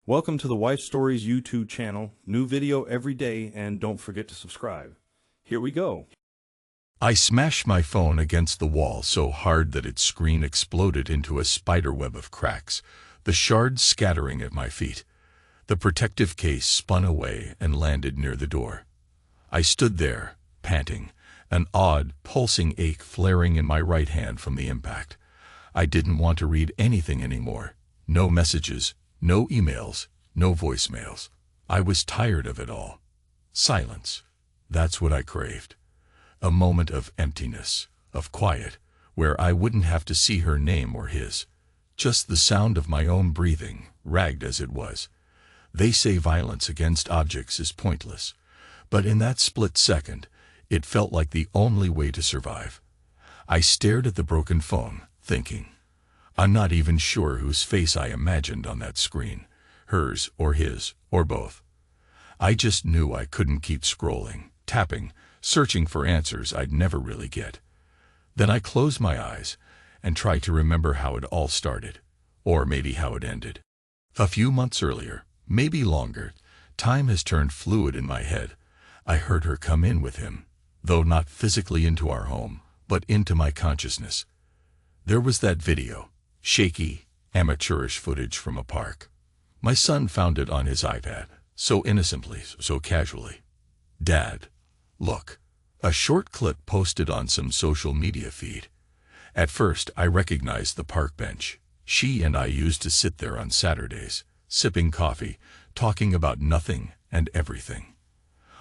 Welcome to the Wife Stories YouTube channel. New video every day, and don't forget to subscribe. Here we go. I smashed my phone against the wall so hard that its screen exploded into a spiderweb of cracks, the shards scattering at my feet. The protective case spun away and landed near the door. I stood there, panting, an odd, pulsing ache flaring in my right hand from the impact. I didn't want to read anything anymore. No messages, no emails, no voicemails. I was tired of it all. Silence. That's what I craved. A moment of emptiness, of quiet, where I wouldn't have to see her name or his. Just the sound of my own breathing, ragged as it was. They say violence against objects is pointless, but in that split second, it felt like the only way to survive. I stared at the broken phone, thinking, I'm not even sure whose face I imagined on that screen, hers or his, or both. I just knew I couldn't keep scrolling, tapping, searching for answers I'd never really get. Then I closed my eyes and tried to remember how it all started, or maybe how it ended. A few months earlier, maybe longer, time has turned fluid in my head. I heard her come in with him, though not physically into our home, but into my consciousness. There was that video. Shaky, amateurish footage from a park. My son found it on his iPad, so innocently, so casually. Dad, look. A short clip posted on some social media feed. At first, I recognized the park bench. She and I used to sit there on Saturdays, sipping coffee, talking about nothing and everything.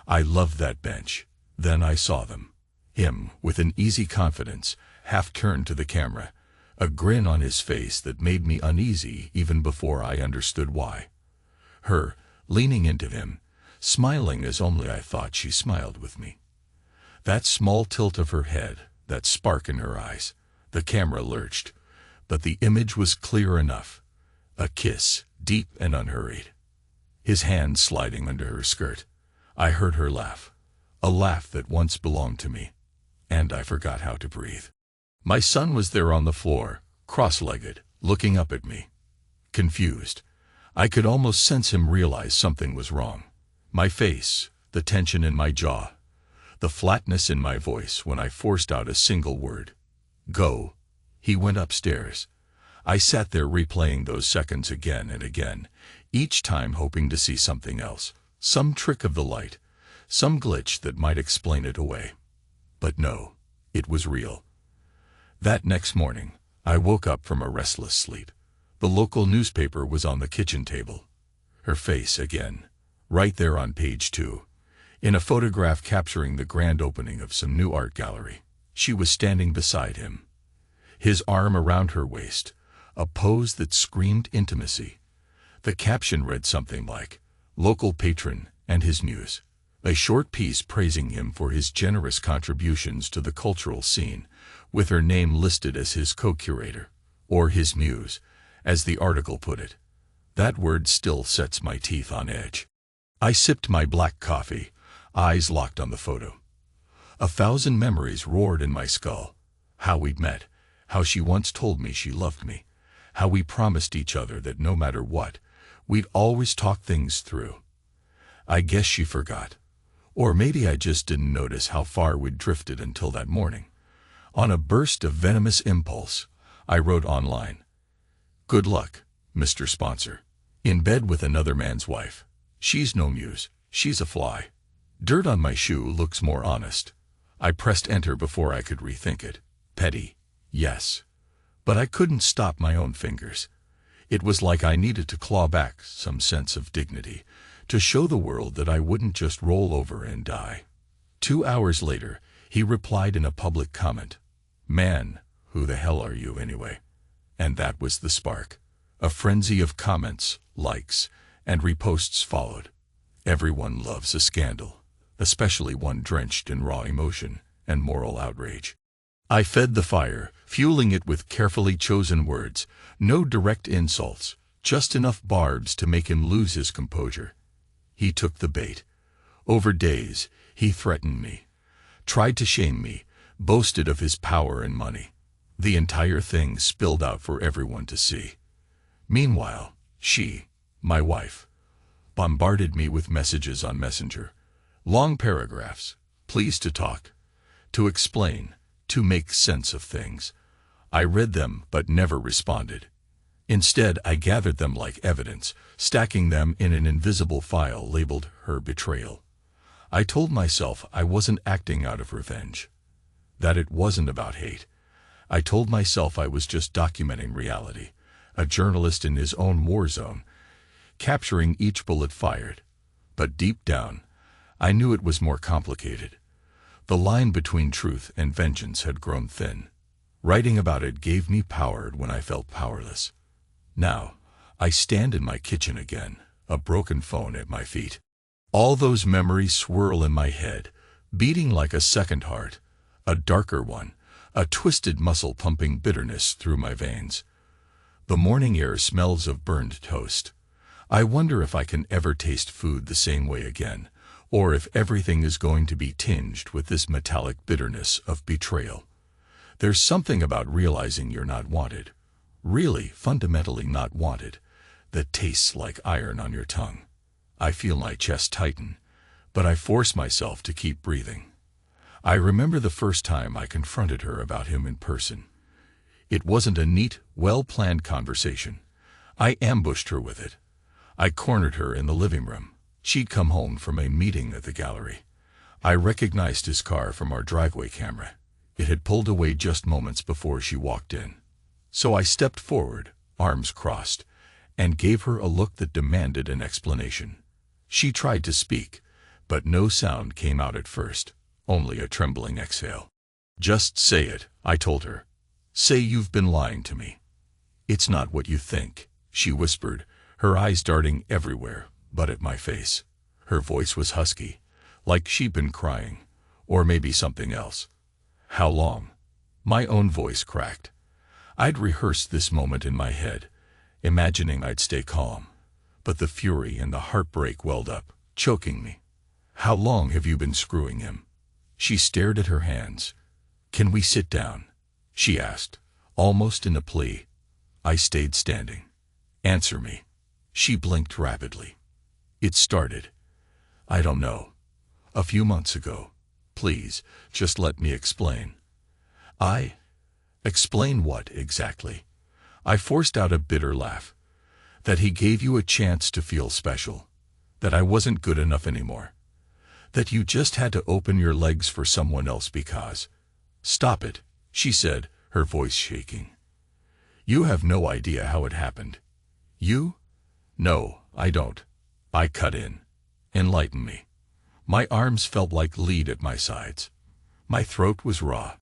I loved that bench. Then I saw them. Him, with an easy confidence, half turned to the camera. A grin on his face that made me uneasy even before I understood why. Her, leaning into him, smiling as only I thought she smiled with me. That small tilt of her head, that spark in her eyes. The camera lurched, but the image was clear enough. A kiss, deep and unhurried. His hand sliding under her skirt. I heard her laugh. A laugh that once belonged to me. And I forgot how to breathe. My son was there on the floor, cross-legged, looking up at me. Confused. I could almost sense him realize something was wrong. My face, the tension in my jaw, the flatness in my voice when I forced out a single word. Go. He went upstairs. I sat there replaying those seconds again and again, each time hoping to see something else, some trick of the light, some glitch that might explain it away. But no, it was real. That next morning, I woke up from a restless sleep. The local newspaper was on the kitchen table. Her face again, right there on page 2, in a photograph capturing the grand opening of some new art gallery. She was standing beside him, his arm around her waist, a pose that screamed intimacy. The caption read something like, "Local patron and his muse," a short piece praising him for his generous contributions to the cultural scene, with her name listed as his co-curator, or his muse, as the article put it. That word still sets my teeth on edge. I sipped my black coffee, eyes locked on the photo. 1,000 memories roared in my skull. How we'd met, how she once told me she loved me, how we promised each other that no matter what, we'd always talk things through. I guess she forgot. Or maybe I just didn't notice how far we'd drifted until that morning. On a burst of venomous impulse, I wrote online, "Good luck, Mr. Sponsor. In bed with another man's wife. She's no muse, she's a fly. Dirt on my shoe looks more honest." I pressed enter before I could rethink it. Petty, yes. But I couldn't stop my own fingers. It was like I needed to claw back some sense of dignity, to show the world that I wouldn't just roll over and die. 2 hours later, he replied in a public comment, "Man, who the hell are you anyway?" And that was the spark. A frenzy of comments, likes, and reposts followed. Everyone loves a scandal, especially one drenched in raw emotion and moral outrage. I fed the fire, fueling it with carefully chosen words, no direct insults, just enough barbs to make him lose his composure. He took the bait. Over days, he threatened me, tried to shame me, boasted of his power and money. The entire thing spilled out for everyone to see. Meanwhile, she, my wife, bombarded me with messages on Messenger. Long paragraphs, pleas to talk, to explain, to make sense of things. I read them but never responded. Instead, I gathered them like evidence, stacking them in an invisible file labeled her betrayal. I told myself I wasn't acting out of revenge, that it wasn't about hate. I told myself I was just documenting reality, a journalist in his own war zone, capturing each bullet fired. But deep down, I knew it was more complicated. The line between truth and vengeance had grown thin. Writing about it gave me power when I felt powerless. Now, I stand in my kitchen again, a broken phone at my feet. All those memories swirl in my head, beating like a second heart, a darker one, a twisted muscle pumping bitterness through my veins. The morning air smells of burned toast. I wonder if I can ever taste food the same way again, or if everything is going to be tinged with this metallic bitterness of betrayal. There's something about realizing you're not wanted, really fundamentally not wanted, that tastes like iron on your tongue. I feel my chest tighten, but I force myself to keep breathing. I remember the first time I confronted her about him in person. It wasn't a neat, well-planned conversation. I ambushed her with it. I cornered her in the living room. She'd come home from a meeting at the gallery. I recognized his car from our driveway camera. It had pulled away just moments before she walked in. So I stepped forward, arms crossed, and gave her a look that demanded an explanation. She tried to speak, but no sound came out at first, only a trembling exhale. "Just say it," I told her. "Say you've been lying to me." "It's not what you think," she whispered, her eyes darting everywhere but at my face. Her voice was husky, like she'd been crying, or maybe something else. "How long?" My own voice cracked. I'd rehearsed this moment in my head, imagining I'd stay calm, but the fury and the heartbreak welled up, choking me. "How long have you been screwing him?" She stared at her hands. "Can we sit down?" she asked, almost in a plea. I stayed standing. "Answer me." She blinked rapidly. "It started, I don't know, a few months ago. Please, just let me explain." Explain what exactly?" I forced out a bitter laugh. "That he gave you a chance to feel special. That I wasn't good enough anymore. That you just had to open your legs for someone else because—" "Stop it," she said, her voice shaking. "You have no idea how it happened." "You?" "No, I don't." I cut in. "Enlighten me." My arms felt like lead at my sides. My throat was raw.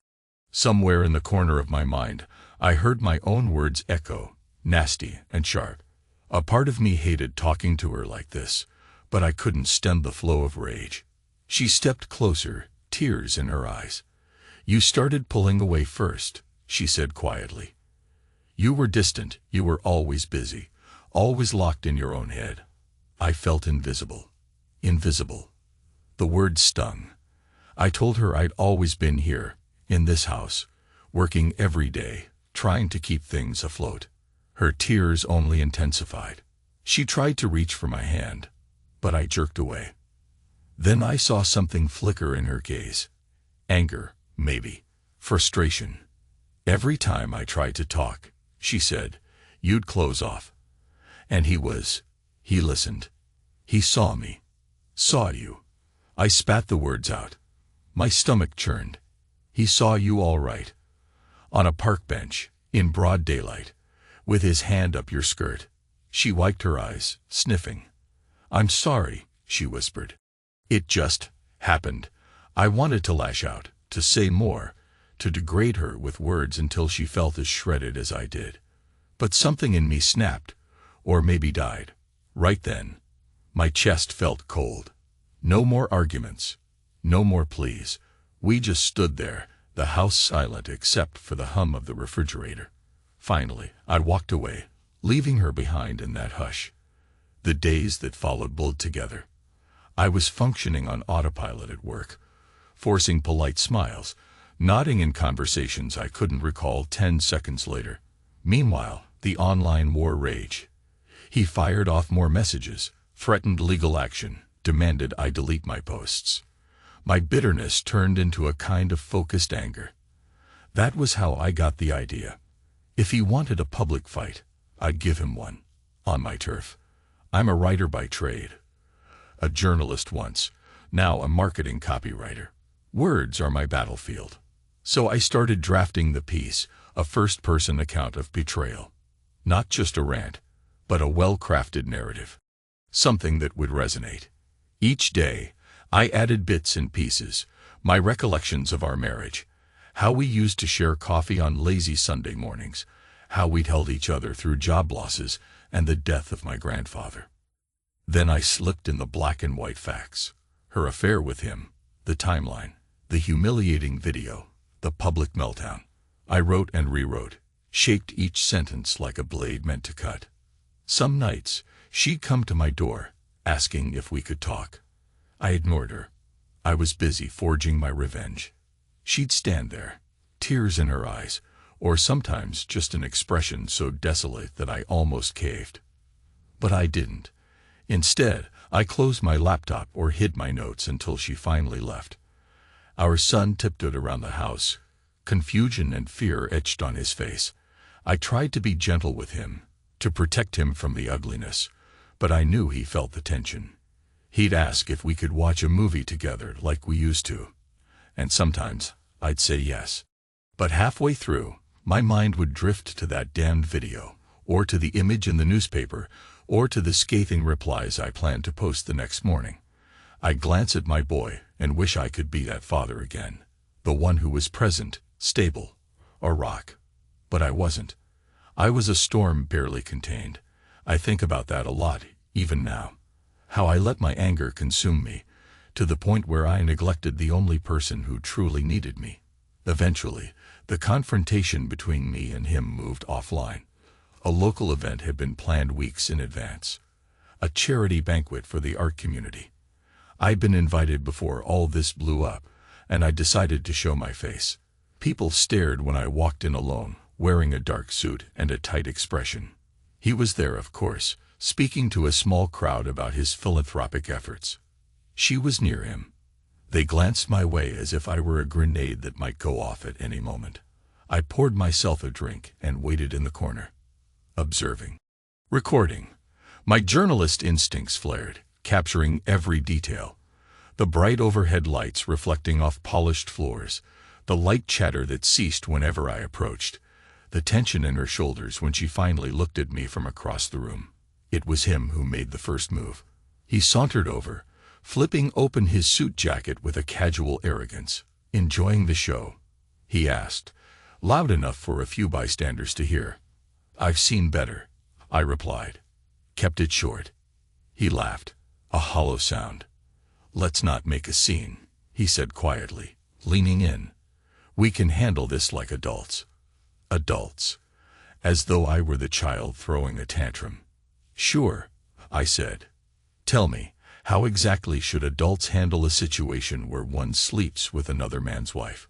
Somewhere in the corner of my mind, I heard my own words echo, nasty and sharp. A part of me hated talking to her like this, but I couldn't stem the flow of rage. She stepped closer, tears in her eyes. "You started pulling away first," she said quietly. "You were distant, you were always busy, always locked in your own head." I felt invisible. Invisible. The word stung. I told her I'd always been here, in this house, working every day, trying to keep things afloat. Her tears only intensified. She tried to reach for my hand, but I jerked away. Then I saw something flicker in her gaze. Anger, maybe. Frustration. "Every time I tried to talk," she said, "you'd close off." And he listened. He saw me. "Saw you." I spat the words out. My stomach churned. "He saw you all right. On a park bench, in broad daylight, with his hand up your skirt." She wiped her eyes, sniffing. "I'm sorry," she whispered. "It just happened." I wanted to lash out, to say more, to degrade her with words until she felt as shredded as I did. But something in me snapped, or maybe died. Right then, my chest felt cold. No more arguments. No more pleas. We just stood there, the house silent except for the hum of the refrigerator. Finally, I walked away, leaving her behind in that hush. The days that followed blurred together. I was functioning on autopilot at work, forcing polite smiles, nodding in conversations I couldn't recall 10 seconds later. Meanwhile, the online war raged. He fired off more messages, threatened legal action, demanded I delete my posts. My bitterness turned into a kind of focused anger. That was how I got the idea. If he wanted a public fight, I'd give him one. On my turf. I'm a writer by trade. A journalist once, now a marketing copywriter. Words are my battlefield. So I started drafting the piece, a first-person account of betrayal. Not just a rant, but a well-crafted narrative. Something that would resonate. Each day, I added bits and pieces, my recollections of our marriage, how we used to share coffee on lazy Sunday mornings, how we'd held each other through job losses and the death of my grandfather. Then I slipped in the black and white facts. Her affair with him, the timeline, the humiliating video, the public meltdown. I wrote and rewrote, shaped each sentence like a blade meant to cut. Some nights, she'd come to my door, asking if we could talk. I ignored her. I was busy forging my revenge. She'd stand there, tears in her eyes, or sometimes just an expression so desolate that I almost caved. But I didn't. Instead, I closed my laptop or hid my notes until she finally left. Our son tiptoed around the house, confusion and fear etched on his face. I tried to be gentle with him, to protect him from the ugliness, but I knew he felt the tension. He'd ask if we could watch a movie together like we used to, and sometimes I'd say yes. But halfway through, my mind would drift to that damned video, or to the image in the newspaper, or to the scathing replies I planned to post the next morning. I'd glance at my boy and wish I could be that father again, the one who was present, stable, a rock. But I wasn't. I was a storm barely contained. I think about that a lot, even now. How I let my anger consume me, to the point where I neglected the only person who truly needed me. Eventually, the confrontation between me and him moved offline. A local event had been planned weeks in advance. A charity banquet for the art community. I'd been invited before all this blew up, and I decided to show my face. People stared when I walked in alone, wearing a dark suit and a tight expression. He was there, of course, speaking to a small crowd about his philanthropic efforts. She was near him. They glanced my way as if I were a grenade that might go off at any moment. I poured myself a drink and waited in the corner, observing, recording. My journalist instincts flared, capturing every detail. The bright overhead lights reflecting off polished floors, the light chatter that ceased whenever I approached, the tension in her shoulders when she finally looked at me from across the room. It was him who made the first move. He sauntered over, flipping open his suit jacket with a casual arrogance. "Enjoying the show?" he asked, loud enough for a few bystanders to hear. "I've seen better," I replied. Kept it short. He laughed, a hollow sound. "Let's not make a scene," he said quietly, leaning in. "We can handle this like adults." Adults. As though I were the child throwing a tantrum. "Sure," I said. "Tell me, how exactly should adults handle a situation where one sleeps with another man's wife?"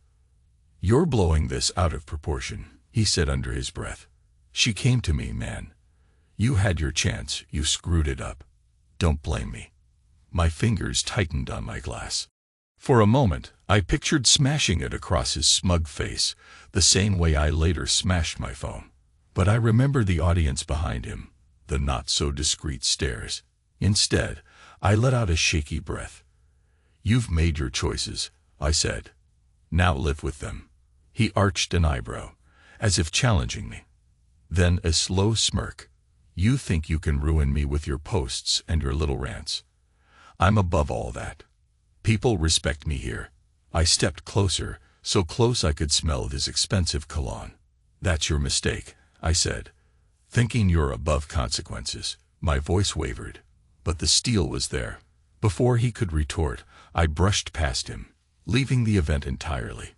"You're blowing this out of proportion," he said under his breath. "She came to me, man. You had your chance, you screwed it up. Don't blame me." My fingers tightened on my glass. For a moment, I pictured smashing it across his smug face, the same way I later smashed my phone. But I remember the audience behind him, the not-so-discreet stares. Instead, I let out a shaky breath. "You've made your choices," I said. "Now live with them." He arched an eyebrow, as if challenging me. Then a slow smirk. "You think you can ruin me with your posts and your little rants. I'm above all that. People respect me here." I stepped closer, so close I could smell his expensive cologne. "That's your mistake," I said. "Thinking you're above consequences." My voice wavered, but the steel was there. Before he could retort, I brushed past him, leaving the event entirely.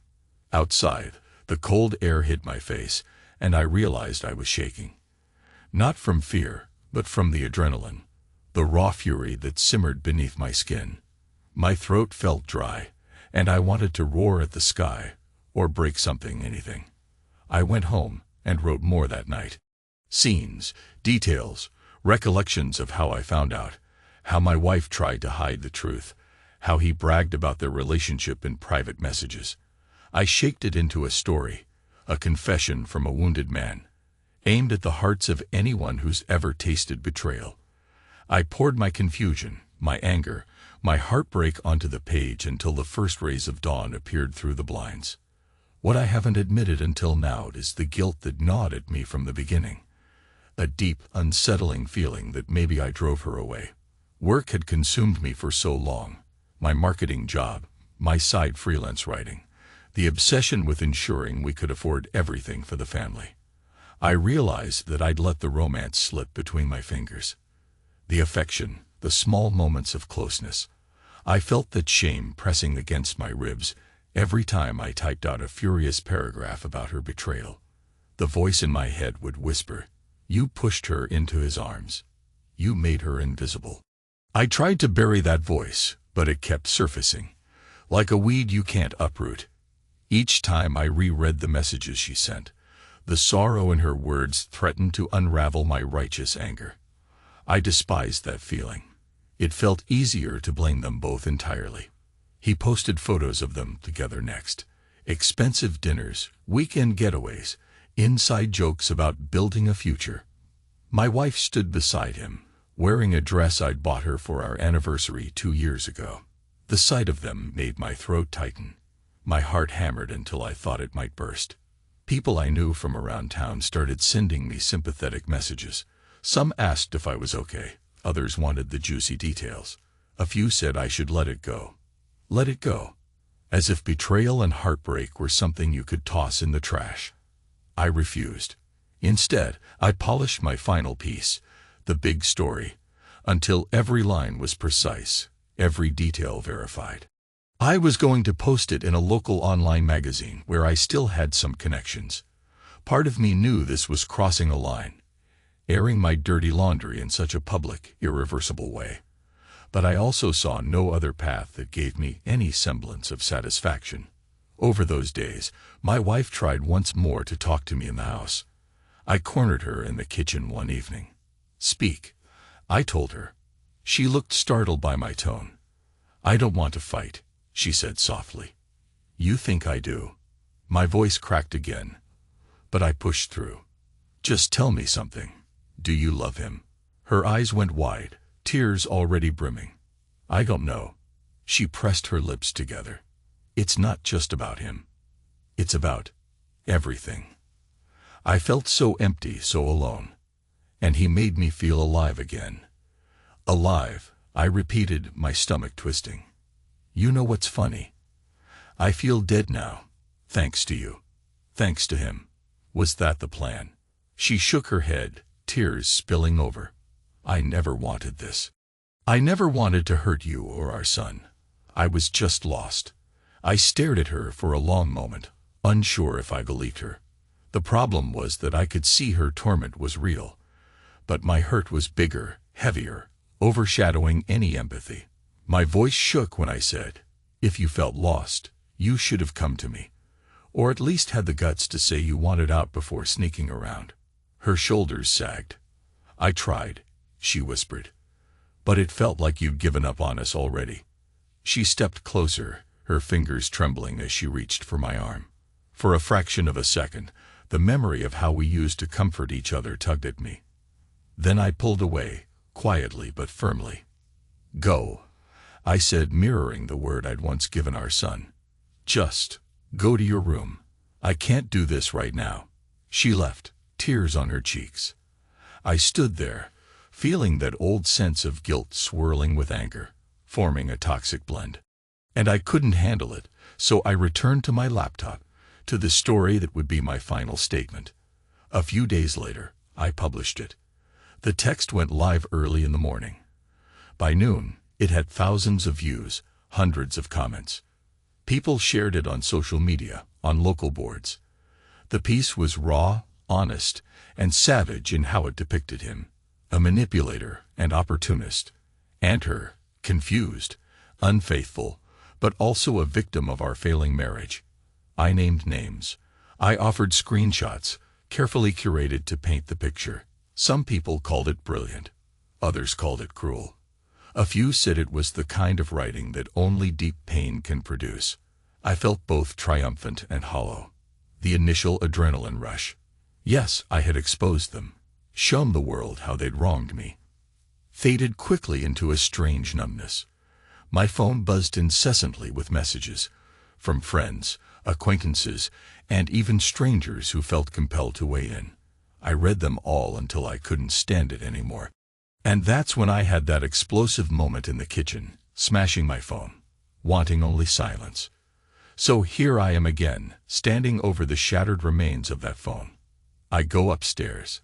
Outside, the cold air hit my face, and I realized I was shaking. Not from fear, but from the adrenaline, the raw fury that simmered beneath my skin. My throat felt dry, and I wanted to roar at the sky, or break something, anything. I went home and wrote more that night. Scenes, details, Recollections of how I found out, how my wife tried to hide the truth, how he bragged about their relationship in private messages. I shaped it into a story, a confession from a wounded man, aimed at the hearts of anyone who's ever tasted betrayal. I poured my confusion, my anger, my heartbreak onto the page until the first rays of dawn appeared through the blinds. What I haven't admitted until now is the guilt that gnawed at me from the beginning. A deep, unsettling feeling that maybe I drove her away. Work had consumed me for so long. My marketing job, my side freelance writing, the obsession with ensuring we could afford everything for the family. I realized that I'd let the romance slip between my fingers. The affection, the small moments of closeness. I felt that shame pressing against my ribs every time I typed out a furious paragraph about her betrayal. The voice in my head would whisper, "You pushed her into his arms. You made her invisible." I tried to bury that voice, but it kept surfacing, like a weed you can't uproot. Each time I reread the messages she sent, the sorrow in her words threatened to unravel my righteous anger. I despised that feeling. It felt easier to blame them both entirely. He posted photos of them together next. Expensive dinners, weekend getaways, inside jokes about building a future. My wife stood beside him, wearing a dress I'd bought her for our anniversary 2 years ago. The sight of them made my throat tighten. My heart hammered until I thought it might burst. People I knew from around town started sending me sympathetic messages. Some asked if I was okay. Others wanted the juicy details. A few said I should let it go. Let it go. As if betrayal and heartbreak were something you could toss in the trash. I refused. Instead, I polished my final piece, the big story, until every line was precise, every detail verified. I was going to post it in a local online magazine where I still had some connections. Part of me knew this was crossing a line, airing my dirty laundry in such a public, irreversible way. But I also saw no other path that gave me any semblance of satisfaction. Over those days, my wife tried once more to talk to me in the house. I cornered her in the kitchen one evening. "Speak," I told her. She looked startled by my tone. "I don't want to fight," she said softly. "You think I do." My voice cracked again, but I pushed through. "Just tell me something. Do you love him?" Her eyes went wide, tears already brimming. "I don't know." She pressed her lips together. "It's not just about him. It's about everything." I felt so empty, so alone. And he made me feel alive again. "Alive," I repeated, my stomach twisting. "You know what's funny? I feel dead now, thanks to you. Thanks to him." Was that the plan? She shook her head, tears spilling over. "I never wanted this. I never wanted to hurt you or our son. I was just lost." I stared at her for a long moment, unsure if I believed her. The problem was that I could see her torment was real. But my hurt was bigger, heavier, overshadowing any empathy. My voice shook when I said, "If you felt lost, you should have come to me. Or at least had the guts to say you wanted out before sneaking around." Her shoulders sagged. "I tried," she whispered. "But it felt like you'd given up on us already." She stepped closer, her fingers trembling as she reached for my arm. For a fraction of a second, the memory of how we used to comfort each other tugged at me. Then I pulled away, quietly but firmly. "Go," I said, mirroring the word I'd once given our son. "Just go to your room. I can't do this right now." She left, tears on her cheeks. I stood there, feeling that old sense of guilt swirling with anger, forming a toxic blend. And I couldn't handle it, so I returned to my laptop, to the story that would be my final statement. A few days later, I published it. The text went live early in the morning. By noon, it had thousands of views, hundreds of comments. People shared it on social media, on local boards. The piece was raw, honest, and savage in how it depicted him. A manipulator and opportunist. And her, confused, unfaithful, but also a victim of our failing marriage. I named names. I offered screenshots, carefully curated to paint the picture. Some people called it brilliant. Others called it cruel. A few said it was the kind of writing that only deep pain can produce. I felt both triumphant and hollow. The initial adrenaline rush. Yes, I had exposed them, shown the world how they'd wronged me. Faded quickly into a strange numbness. My phone buzzed incessantly with messages from friends, acquaintances, and even strangers who felt compelled to weigh in. I read them all until I couldn't stand it anymore. And that's when I had that explosive moment in the kitchen, smashing my phone, wanting only silence. So here I am again, standing over the shattered remains of that phone. I go upstairs.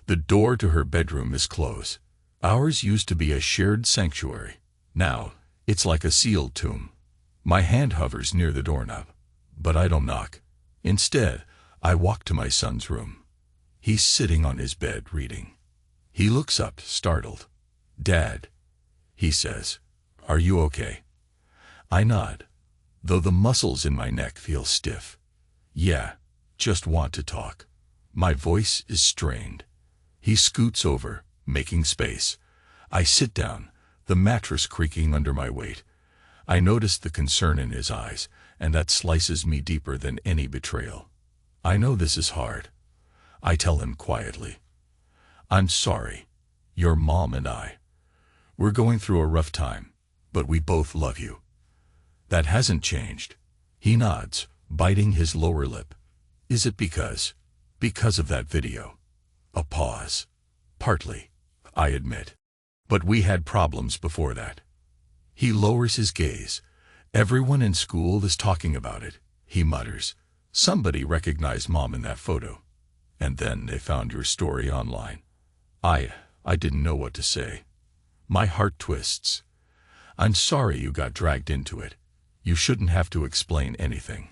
The door to her bedroom is closed. Ours used to be a shared sanctuary. Now, it's like a sealed tomb. My hand hovers near the doorknob, but I don't knock. Instead, I walk to my son's room. He's sitting on his bed reading. He looks up, startled. "Dad," he says, "are you okay?" I nod, though the muscles in my neck feel stiff. "Yeah, just want to talk." My voice is strained. He scoots over, making space. I sit down, the mattress creaking under my weight. I notice the concern in his eyes, and that slices me deeper than any betrayal. I know this is hard. I tell him quietly, "I'm sorry. Your mom and we're going through a rough time, but we both love you." That hasn't changed. He nods, biting his lower lip. "Is it because of that video?" A pause. "Partly," I admit. "But we had problems before that." He lowers his gaze. "Everyone in school is talking about it," he mutters. "Somebody recognized Mom in that photo. And then they found your story online." I didn't know what to say. My heart twists. "I'm sorry you got dragged into it. You shouldn't have to explain anything."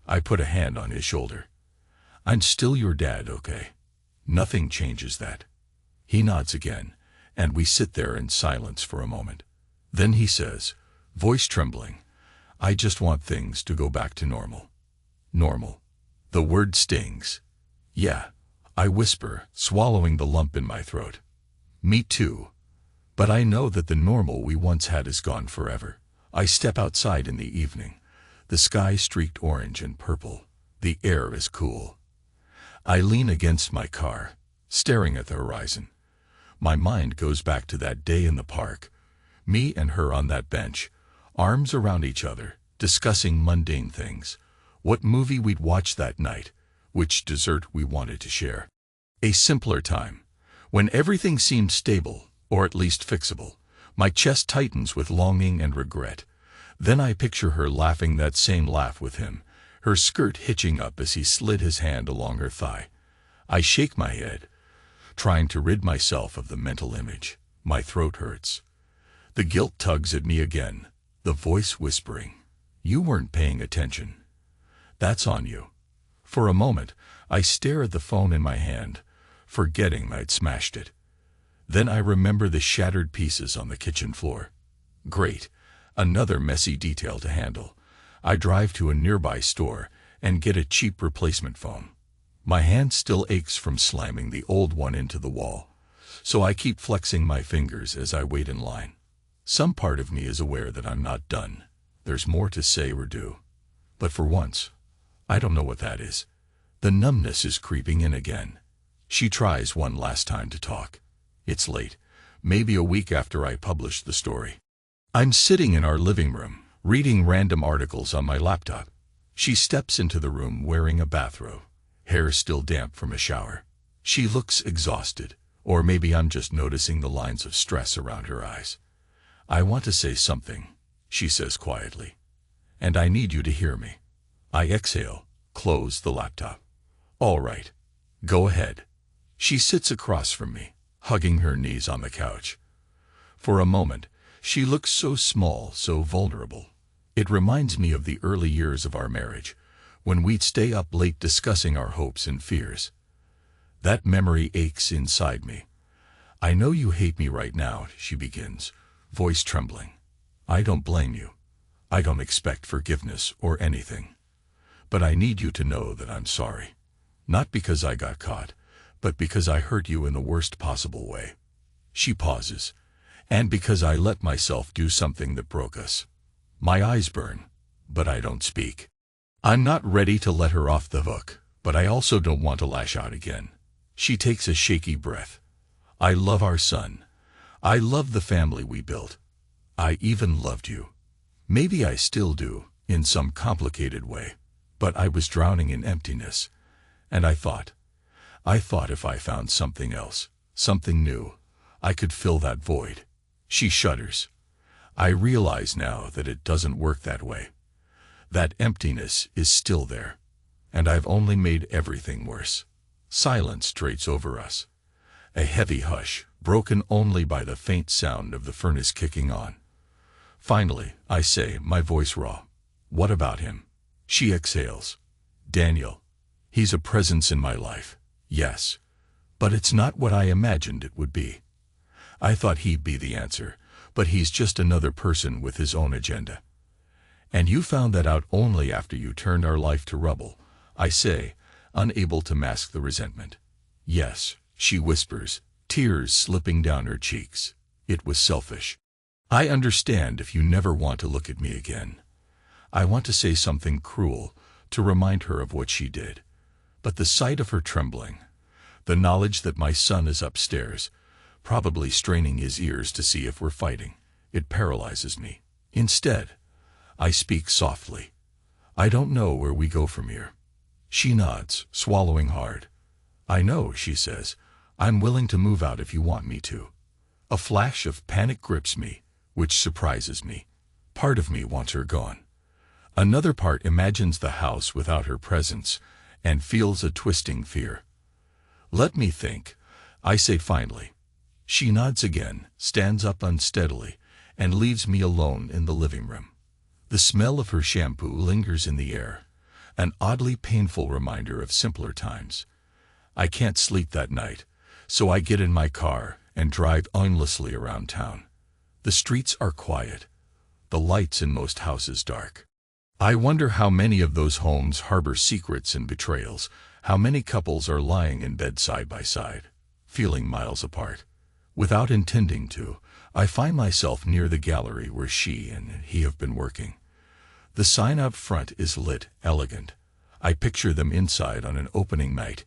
I put a hand on his shoulder. "I'm still your dad, okay? Nothing changes that." He nods again, and we sit there in silence for a moment. Then he says, voice trembling, "I just want things to go back to normal." Normal. The word stings. "Yeah," I whisper, swallowing the lump in my throat. "Me too. But I know that the normal we once had is gone forever." I step outside in the evening. The sky streaked orange and purple. The air is cool. I lean against my car, staring at the horizon. My mind goes back to that day in the park. Me and her on that bench, arms around each other, discussing mundane things. What movie we'd watch that night, which dessert we wanted to share. A simpler time, when everything seemed stable, or at least fixable. My chest tightens with longing and regret. Then I picture her laughing that same laugh with him, her skirt hitching up as he slid his hand along her thigh. I shake my head, trying to rid myself of the mental image. My throat hurts. The guilt tugs at me again, the voice whispering, "You weren't paying attention. That's on you." For a moment, I stare at the phone in my hand, forgetting I'd smashed it. Then I remember the shattered pieces on the kitchen floor. Great, another messy detail to handle. I drive to a nearby store and get a cheap replacement phone. My hand still aches from slamming the old one into the wall, so I keep flexing my fingers as I wait in line. Some part of me is aware that I'm not done. There's more to say or do. But for once, I don't know what that is. The numbness is creeping in again. She tries one last time to talk. It's late, maybe a week after I published the story. I'm sitting in our living room, reading random articles on my laptop. She steps into the room wearing a bathrobe, hair still damp from a shower. She looks exhausted, or maybe I'm just noticing the lines of stress around her eyes. "I want to say something," she says quietly, "and I need you to hear me." I exhale, close the laptop. "All right, go ahead." She sits across from me, hugging her knees on the couch. For a moment, she looks so small, so vulnerable. It reminds me of the early years of our marriage, when we'd stay up late discussing our hopes and fears. That memory aches inside me. "I know you hate me right now," she begins, voice trembling. "I don't blame you. I don't expect forgiveness or anything. But I need you to know that I'm sorry. Not because I got caught, but because I hurt you in the worst possible way." She pauses. And because I let myself do something that broke us. My eyes burn, but I don't speak. I'm not ready to let her off the hook, but I also don't want to lash out again. She takes a shaky breath. I love our son. I love the family we built. I even loved you. Maybe I still do, in some complicated way. But I was drowning in emptiness. And I thought if I found something else, something new, I could fill that void. She shudders. I realize now that it doesn't work that way. That emptiness is still there. And I've only made everything worse. Silence drapes over us. A heavy hush, broken only by the faint sound of the furnace kicking on. Finally, I say, my voice raw. What about him? She exhales. Daniel. He's a presence in my life. Yes. But it's not what I imagined it would be. I thought he'd be the answer, but he's just another person with his own agenda. And you found that out only after you turned our life to rubble, I say, unable to mask the resentment. Yes, she whispers, tears slipping down her cheeks. It was selfish. I understand if you never want to look at me again. I want to say something cruel, to remind her of what she did. But the sight of her trembling, the knowledge that my son is upstairs, probably straining his ears to see if we're fighting, it paralyzes me. Instead, I speak softly. I don't know where we go from here. She nods, swallowing hard. I know, she says. I'm willing to move out if you want me to. A flash of panic grips me, which surprises me. Part of me wants her gone. Another part imagines the house without her presence and feels a twisting fear. Let me think, I say finally. She nods again, stands up unsteadily, and leaves me alone in the living room. The smell of her shampoo lingers in the air, an oddly painful reminder of simpler times. I can't sleep that night, so I get in my car and drive aimlessly around town. The streets are quiet, the lights in most houses dark. I wonder how many of those homes harbor secrets and betrayals, how many couples are lying in bed side by side, feeling miles apart. Without intending to, I find myself near the gallery where she and he have been working. The sign out front is lit, elegant. I picture them inside on an opening night.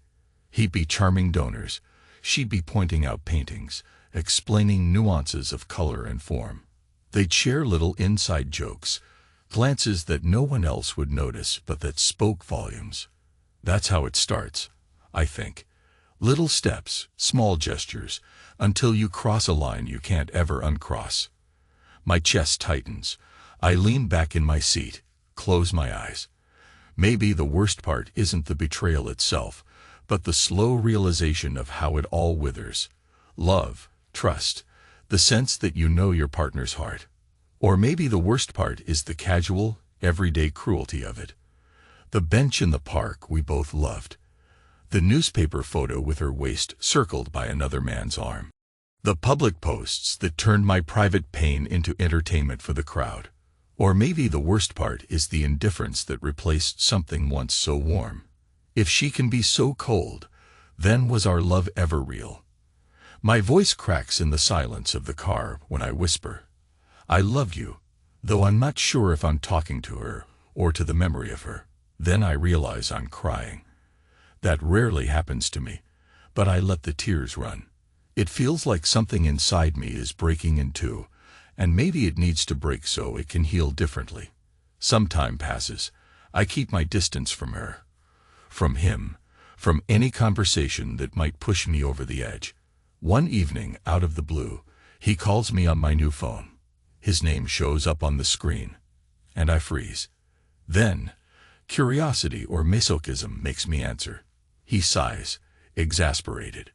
He'd be charming donors. She'd be pointing out paintings, explaining nuances of color and form. They'd share little inside jokes, glances that no one else would notice but that spoke volumes. That's how it starts, I think. Little steps, small gestures, until you cross a line you can't ever uncross. My chest tightens. I lean back in my seat, close my eyes. Maybe the worst part isn't the betrayal itself, but the slow realization of how it all withers. Love, trust, the sense that you know your partner's heart. Or maybe the worst part is the casual, everyday cruelty of it. The bench in the park we both loved. The newspaper photo with her waist circled by another man's arm. The public posts that turned my private pain into entertainment for the crowd. Or maybe the worst part is the indifference that replaced something once so warm. If she can be so cold, then was our love ever real? My voice cracks in the silence of the car when I whisper, I love you, though I'm not sure if I'm talking to her or to the memory of her. Then I realize I'm crying. That rarely happens to me, but I let the tears run. It feels like something inside me is breaking in two, and maybe it needs to break so it can heal differently. Some time passes. I keep my distance from her, from him, from any conversation that might push me over the edge. One evening, out of the blue, he calls me on my new phone. His name shows up on the screen, and I freeze. Then, curiosity or masochism makes me answer. He sighs, exasperated.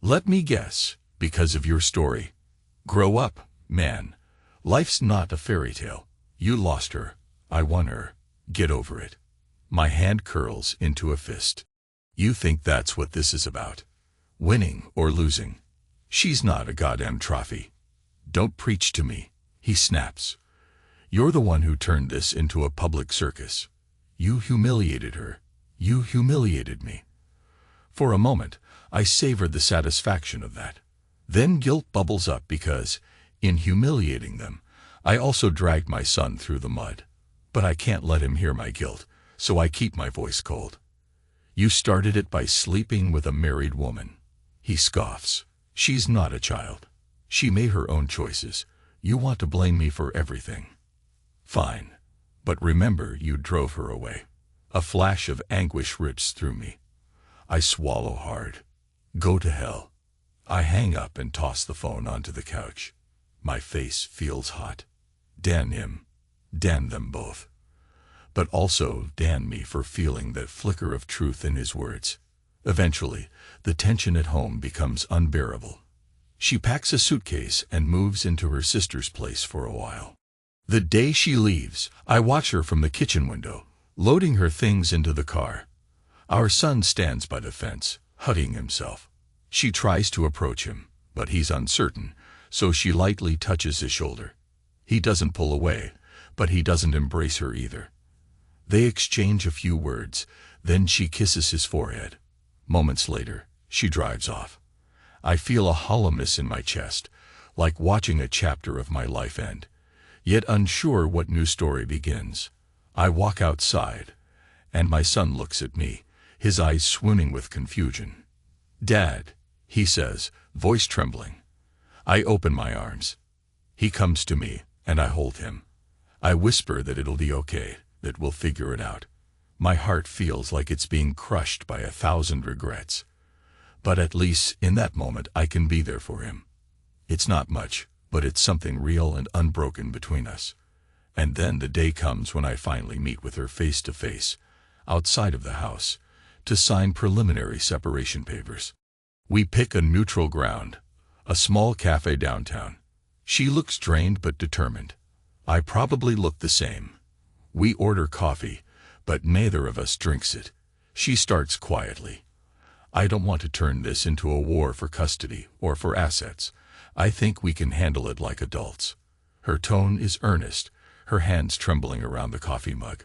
Let me guess, because of your story. Grow up, man. Life's not a fairy tale. You lost her. I won her. Get over it. My hand curls into a fist. You think that's what this is about? Winning or losing? She's not a goddamn trophy. Don't preach to me, he snaps. You're the one who turned this into a public circus. You humiliated her. You humiliated me. For a moment, I savored the satisfaction of that. Then guilt bubbles up because, in humiliating them, I also dragged my son through the mud. But I can't let him hear my guilt, so I keep my voice cold. You started it by sleeping with a married woman. He scoffs. She's not a child. She made her own choices. You want to blame me for everything. Fine. But remember, you drove her away. A flash of anguish rips through me. I swallow hard. Go to hell. I hang up and toss the phone onto the couch. My face feels hot. Damn him. Damn them both. But also damn me for feeling that flicker of truth in his words. Eventually, the tension at home becomes unbearable. She packs a suitcase and moves into her sister's place for a while. The day she leaves, I watch her from the kitchen window, loading her things into the car. Our son stands by the fence, hugging himself. She tries to approach him, but he's uncertain, so she lightly touches his shoulder. He doesn't pull away, but he doesn't embrace her either. They exchange a few words, then she kisses his forehead. Moments later, she drives off. I feel a hollowness in my chest, like watching a chapter of my life end, yet unsure what new story begins. I walk outside, and my son looks at me, his eyes swooning with confusion. "Dad," he says, voice trembling. I open my arms. He comes to me, and I hold him. I whisper that it'll be okay, that we'll figure it out. My heart feels like it's being crushed by 1,000 regrets. But at least in that moment I can be there for him. It's not much, but it's something real and unbroken between us. And then the day comes when I finally meet with her face to face, outside of the house, to sign preliminary separation papers. We pick a neutral ground, a small cafe downtown. She looks drained but determined. I probably look the same. We order coffee, but neither of us drinks it. She starts quietly. "I don't want to turn this into a war for custody or for assets. I think we can handle it like adults." Her tone is earnest, her hands trembling around the coffee mug.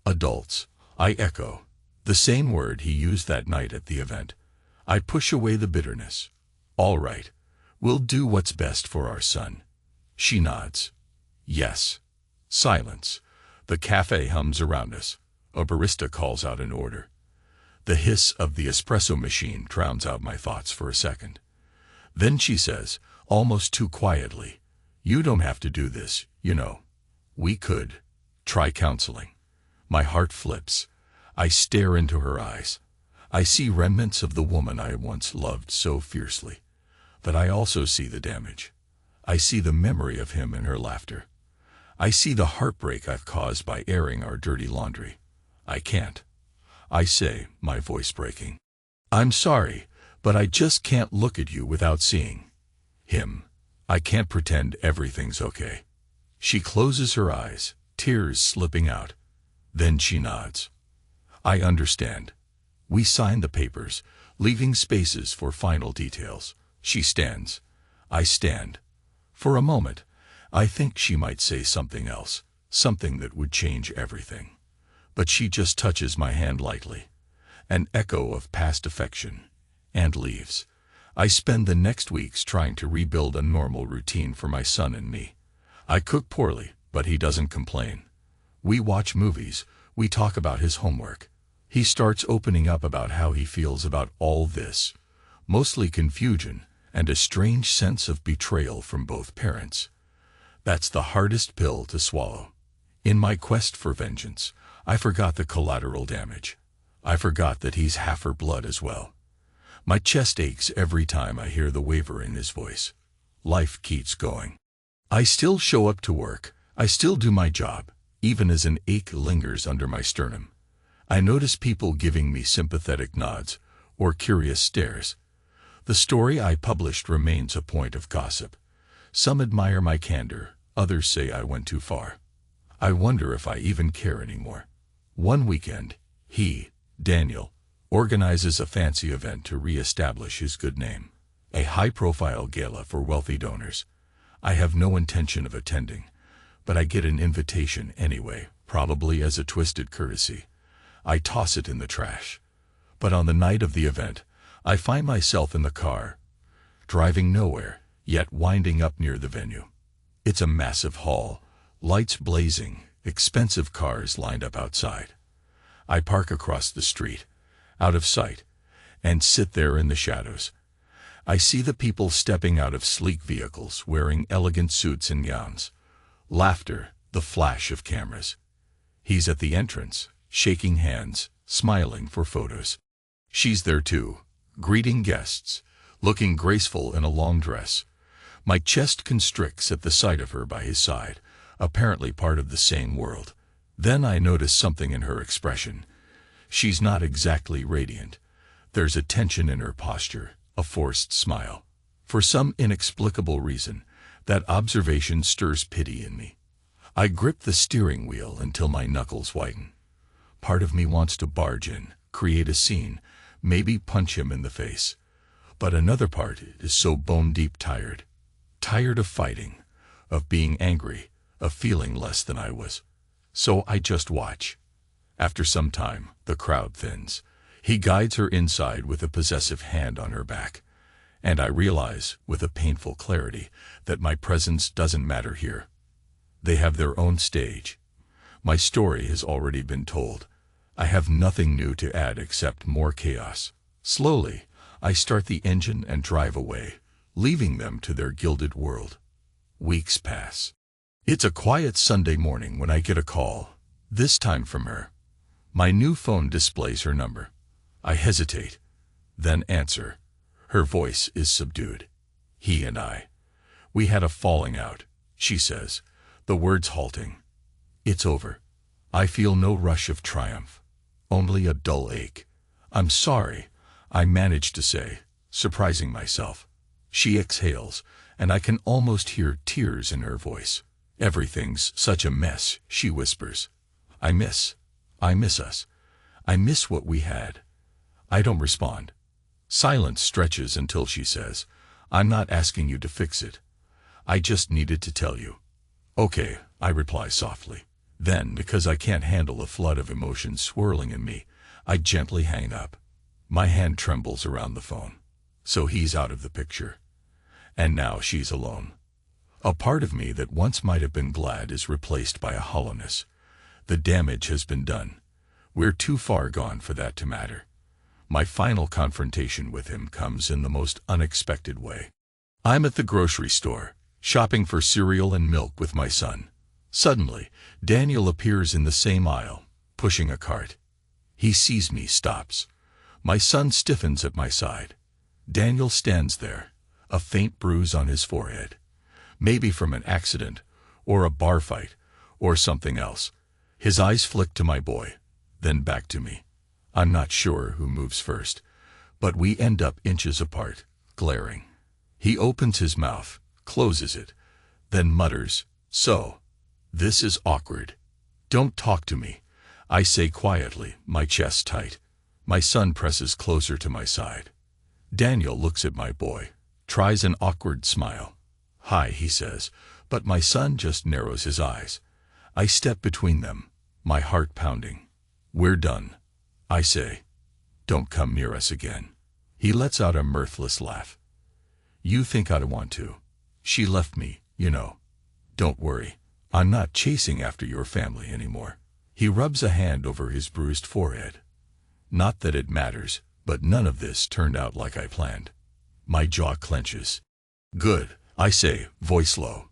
"Adults," I echo. The same word he used that night at the event. I push away the bitterness. "All right. We'll do what's best for our son." She nods. "Yes." Silence. The cafe hums around us. A barista calls out an order. The hiss of the espresso machine drowns out my thoughts for a second. Then she says, almost too quietly, "You don't have to do this, you know. We could try counseling." My heart flips. I stare into her eyes. I see remnants of the woman I once loved so fiercely. But I also see the damage. I see the memory of him in her laughter. I see the heartbreak I've caused by airing our dirty laundry. I can't. I say, my voice breaking. "I'm sorry, but I just can't look at you without seeing him. I can't pretend everything's okay." She closes her eyes, tears slipping out. Then she nods. I understand. We sign the papers, leaving spaces for final details. She stands. I stand. For a moment, I think she might say something else, something that would change everything. But she just touches my hand lightly, an echo of past affection, and leaves. I spend the next weeks trying to rebuild a normal routine for my son and me. I cook poorly, but he doesn't complain. We watch movies, we talk about his homework. He starts opening up about how he feels about all this, mostly confusion and a strange sense of betrayal from both parents. That's the hardest pill to swallow. In my quest for vengeance, I forgot the collateral damage. I forgot that he's half her blood as well. My chest aches every time I hear the waver in his voice. Life keeps going. I still show up to work. I still do my job, even as an ache lingers under my sternum. I notice people giving me sympathetic nods or curious stares. The story I published remains a point of gossip. Some admire my candor, others say I went too far. I wonder if I even care anymore. One weekend, Daniel, organizes a fancy event to re-establish his good name, a high-profile gala for wealthy donors. I have no intention of attending, but I get an invitation anyway, probably as a twisted courtesy. I toss it in the trash. But on the night of the event, I find myself in the car, driving nowhere, yet winding up near the venue. It's a massive hall, lights blazing, expensive cars lined up outside. I park across the street, out of sight, and sit there in the shadows. I see the people stepping out of sleek vehicles, wearing elegant suits and gowns. Laughter, the flash of cameras. He's at the entrance, shaking hands, smiling for photos. She's there too, greeting guests, looking graceful in a long dress. My chest constricts at the sight of her by his side, apparently part of the same world. Then I notice something in her expression. She's not exactly radiant. There's a tension in her posture, a forced smile. For some inexplicable reason, that observation stirs pity in me. I grip the steering wheel until my knuckles whiten. Part of me wants to barge in, create a scene, maybe punch him in the face. But another part is so bone-deep tired. Tired of fighting, of being angry, of feeling less than I was. So I just watch. After some time, the crowd thins. He guides her inside with a possessive hand on her back. And I realize, with a painful clarity, that my presence doesn't matter here. They have their own stage. My story has already been told. I have nothing new to add except more chaos. Slowly, I start the engine and drive away, leaving them to their gilded world. Weeks pass. It's a quiet Sunday morning when I get a call, this time from her. My new phone displays her number. I hesitate, then answer. Her voice is subdued. He and I. We had a falling out, she says, the words halting. It's over. I feel no rush of triumph, only a dull ache. I'm sorry, I manage to say, surprising myself. She exhales, and I can almost hear tears in her voice. Everything's such a mess, she whispers. I miss us. I miss what we had. I don't respond. Silence stretches until she says, I'm not asking you to fix it. I just needed to tell you. Okay, I reply softly. Then, because I can't handle a flood of emotions swirling in me, I gently hang up. My hand trembles around the phone. So he's out of the picture. And now she's alone. A part of me that once might have been glad is replaced by a hollowness. The damage has been done. We're too far gone for that to matter. My final confrontation with him comes in the most unexpected way. I'm at the grocery store, shopping for cereal and milk with my son. Suddenly, Daniel appears in the same aisle, pushing a cart. He sees me, stops. My son stiffens at my side. Daniel stands there, a faint bruise on his forehead. Maybe from an accident, or a bar fight, or something else. His eyes flick to my boy, then back to me. I'm not sure who moves first, but we end up inches apart, glaring. He opens his mouth, closes it, then mutters, "So, this is awkward. Don't talk to me," I say quietly, my chest tight. My son presses closer to my side. Daniel looks at my boy, tries an awkward smile. "Hi," he says, but my son just narrows his eyes. I step between them, my heart pounding. "We're done," I say. "Don't come near us again." He lets out a mirthless laugh. "You think I'd want to. She left me, you know. Don't worry, I'm not chasing after your family anymore." He rubs a hand over his bruised forehead. Not that it matters, but none of this turned out like I planned. My jaw clenches. "Good," I say, voice low.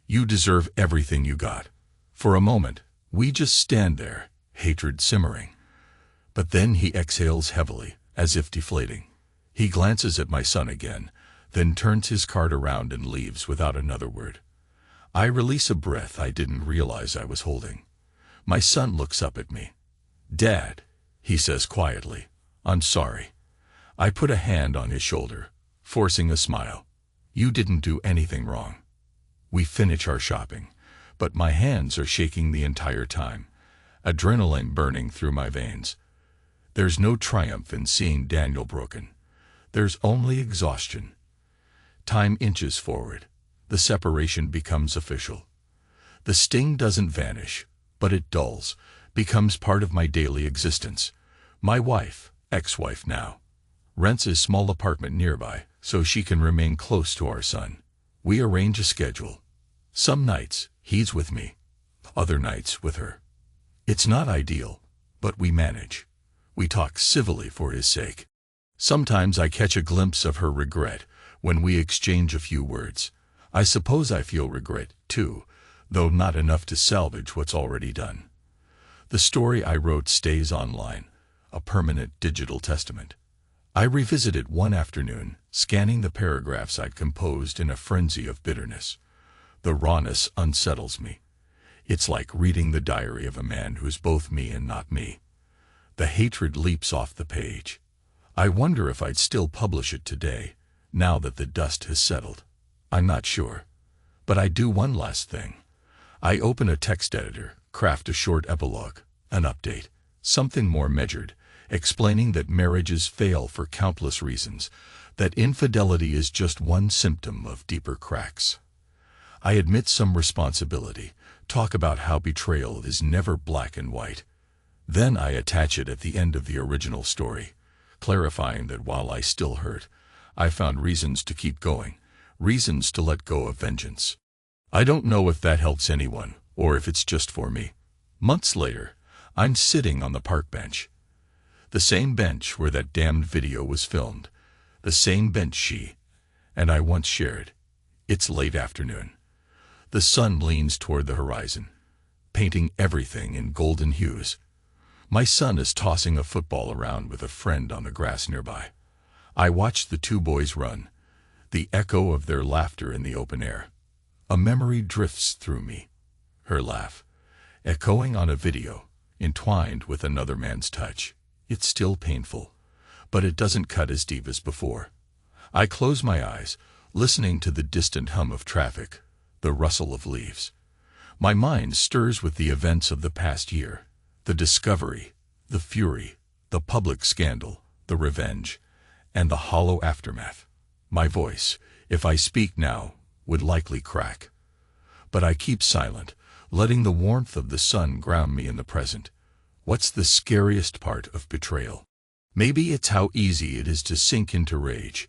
"You deserve everything you got." For a moment, we just stand there, hatred simmering. But then he exhales heavily, as if deflating. He glances at my son again, then turns his cart around and leaves without another word. I release a breath I didn't realize I was holding. My son looks up at me. "Dad," he says quietly, "I'm sorry." I put a hand on his shoulder, forcing a smile. "You didn't do anything wrong." We finish our shopping, but my hands are shaking the entire time, adrenaline burning through my veins. There's no triumph in seeing Daniel broken. There's only exhaustion. Time inches forward. The separation becomes official. The sting doesn't vanish, but it dulls, becomes part of my daily existence. My wife, ex-wife now. rents a small apartment nearby so she can remain close to our son. We arrange a schedule. Some nights, he's with me. Other nights, with her. It's not ideal, but we manage. We talk civilly for his sake. Sometimes I catch a glimpse of her regret when we exchange a few words. I suppose I feel regret, too, though not enough to salvage what's already done. The story I wrote stays online, a permanent digital testament. I revisit it one afternoon, scanning the paragraphs I'd composed in a frenzy of bitterness. The rawness unsettles me. It's like reading the diary of a man who's both me and not me. The hatred leaps off the page. I wonder if I'd still publish it today, now that the dust has settled. I'm not sure. But I do one last thing. I open a text editor, craft a short epilogue, an update, something more measured, explaining that marriages fail for countless reasons, that infidelity is just one symptom of deeper cracks. I admit some responsibility, talk about how betrayal is never black and white. Then I attach it at the end of the original story, clarifying that while I still hurt, I found reasons to keep going, reasons to let go of vengeance. I don't know if that helps anyone, or if it's just for me. Months later, I'm sitting on the park bench. The same bench where that damned video was filmed. The same bench she and I once shared. It's late afternoon. The sun leans toward the horizon, painting everything in golden hues. My son is tossing a football around with a friend on the grass nearby. I watch the two boys run, the echo of their laughter in the open air. A memory drifts through me. Her laugh, echoing on a video, entwined with another man's touch. It's still painful, but it doesn't cut as deep as before. I close my eyes, listening to the distant hum of traffic, the rustle of leaves. My mind stirs with the events of the past year, the discovery, the fury, the public scandal, the revenge, and the hollow aftermath. My voice, if I speak now, would likely crack. But I keep silent, letting the warmth of the sun ground me in the present. What's the scariest part of betrayal? Maybe it's how easy it is to sink into rage,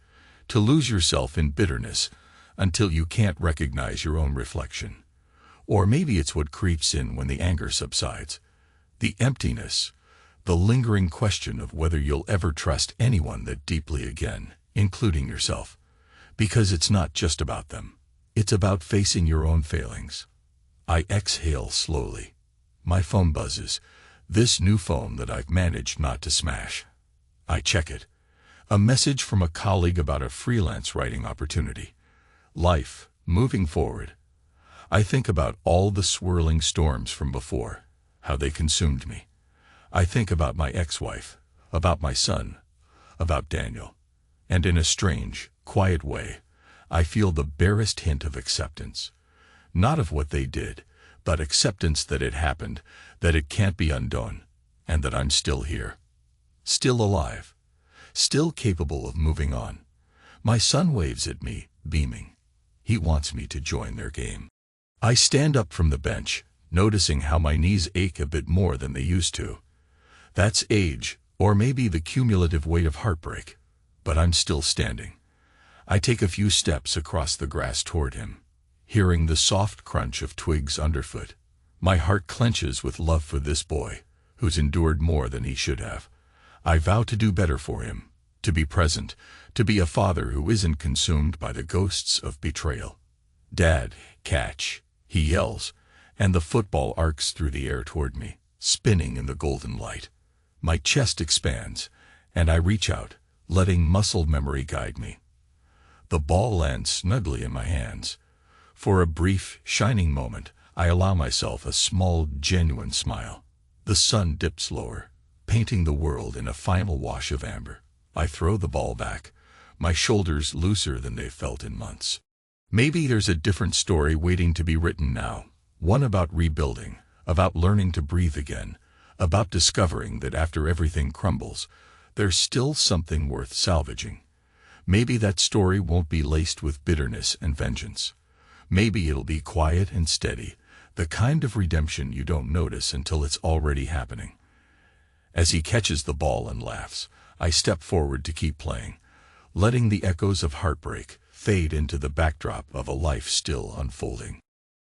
to lose yourself in bitterness until you can't recognize your own reflection. Or maybe it's what creeps in when the anger subsides. The emptiness, the lingering question of whether you'll ever trust anyone that deeply again, including yourself. Because it's not just about them. It's about facing your own failings. I exhale slowly. My phone buzzes. This new phone that I've managed not to smash. I check it. A message from a colleague about a freelance writing opportunity. Life, moving forward. I think about all the swirling storms from before, how they consumed me. I think about my ex-wife, about my son, about Daniel. And in a strange, quiet way, I feel the barest hint of acceptance. Not of what they did, but acceptance that it happened, that it can't be undone, and that I'm still here. Still alive. Still capable of moving on. My son waves at me, beaming. He wants me to join their game. I stand up from the bench, noticing how my knees ache a bit more than they used to. That's age, or maybe the cumulative weight of heartbreak. But I'm still standing. I take a few steps across the grass toward him, hearing the soft crunch of twigs underfoot. My heart clenches with love for this boy, who's endured more than he should have. I vow to do better for him, to be present, to be a father who isn't consumed by the ghosts of betrayal. Dad, catch, he yells, and the football arcs through the air toward me, spinning in the golden light. My chest expands, and I reach out, letting muscle memory guide me. The ball lands snugly in my hands. For a brief, shining moment, I allow myself a small, genuine smile. The sun dips lower, painting the world in a final wash of amber. I throw the ball back, my shoulders looser than they've felt in months. Maybe there's a different story waiting to be written now, one about rebuilding, about learning to breathe again, about discovering that after everything crumbles, there's still something worth salvaging. Maybe that story won't be laced with bitterness and vengeance. Maybe it'll be quiet and steady, the kind of redemption you don't notice until it's already happening. As he catches the ball and laughs, I step forward to keep playing, letting the echoes of heartbreak fade into the backdrop of a life still unfolding.